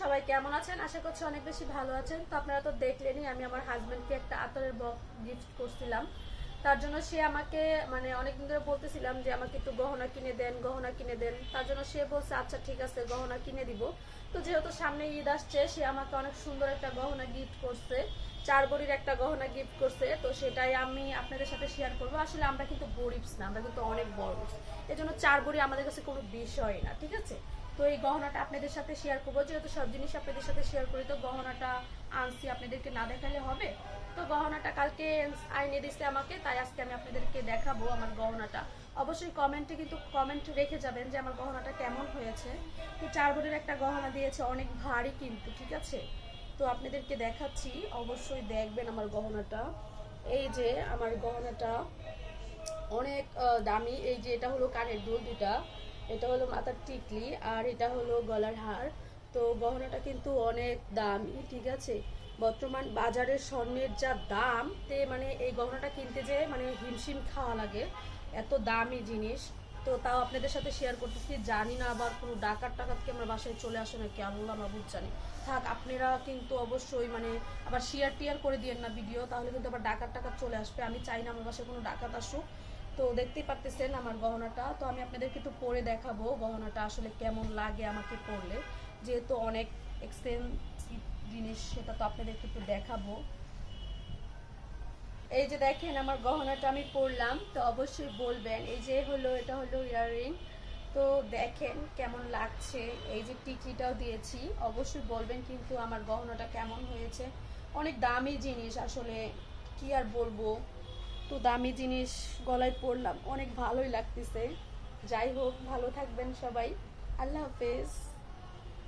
সবাই কেমন আছেন? আশা করছি অনেক বেশি ভালো আছেন। তো আপনারা তো দেখলেনই আমি আমার হাজবেন্ডকে একটা আতরের বক্স গিফট করছিলাম। তার জন্য সে আমাকে মানে অনেকদিন ধরে বলতেছিলাম যে আমাকে একটু গহনা কিনে দেন, গহনা কিনে দেন। তার জন্য সে বলছে আচ্ছা ঠিক আছে গহনা কিনে দিব। তো যেহেতু সামনে ঈদ আসছে, সে আমাকে অনেক সুন্দর একটা গহনা গিফট করছে, 4 ভরির একটা গহনা গিফট করছে। তো সেটাই আমি আপনাদের সাথে শেয়ার করবো। আসলে আমরা কিন্তু গরিবস না, আমরা কিন্তু অনেক বড়, এই জন্য 4 ভরি আমাদের কাছে কোনো বিষয় না, ঠিক আছে। তো এই গহনাটা আপনাদের সাথে শেয়ার করবো, যেহেতু সব জিনিস আপনাদের সাথে শেয়ার করি, তো গহনাটা আনছি আপনাদেরকে না দেখালে হবে। তো গহনাটা কালকে আইনে দিচ্ছে আমাকে, তাই আজকে আমি আপনাদেরকে দেখাবো আমার গহনাটা। অবশ্যই কমেন্টে কিন্তু কমেন্ট রেখে যাবেন যে আমার গহনাটা কেমন হয়েছে। তো 4 ভরির একটা গহনা দিয়েছে, অনেক ভারী কিন্তু, ঠিক আছে। তো আপনাদেরকে দেখাচ্ছি, অবশ্যই দেখবেন আমার গহনাটা। এই যে আমার গহনাটা অনেক দামি। এই যে এটা হলো কানের দুল দুটা, এটা হলো মাথার টিকলি, আর এটা হলো গলার হার। তো গহনাটা কিন্তু অনেক দামি, ঠিক আছে। বর্তমান বাজারের স্বর্ণের যা দাম, তে মানে এই গহনাটা কিনতে যে মানে হিমশিম খাওয়া লাগে, এত দামি জিনিস। তো তাও আপনাদের সাথে শেয়ার করতেছি, জানি না আবার কোনো ডাকাত টাকাত কি আমার বাসায় চলে আসে নাকি, আল্লাহ মাহবুব জানি। থাক, আপনারা কিন্তু অবশ্যই মানে আবার শেয়ার টিয়ার করে দিয়েন না ভিডিও, তাহলে কিন্তু আবার ডাকাত টাকাত চলে আসবে। আমি চাই না আমার বাসায় কোনো ডাকাত আসুক। তো দেখতেই পারতেছেন আমার গহনাটা। তো আমি আপনাদেরকে একটু পরে দেখাবো গহনাটা আসলে কেমন লাগে আমাকে পরলে, যেহেতু অনেক এক্সপেন্সিভ জিনিস, সেটা তো আপনাদেরকে একটু দেখাবো। এই যে দেখেন আমার গহনাটা আমি পরলাম, তো অবশ্যই বলবেন। এই যে হলো, এটা হলো ইয়াররিং। তো দেখেন কেমন লাগছে। এই যে টিকলিটাও দিয়েছি, অবশ্যই বলবেন কিন্তু আমার গহনাটা কেমন হয়েছে। অনেক দামি জিনিস আসলে, কি আর বলবো। তো দামি জিনিস গলায় পরলাম, অনেক ভালোই লাগতেছে। যাই হোক, ভালো থাকবেন সবাই। আল্লাহ হাফেজ।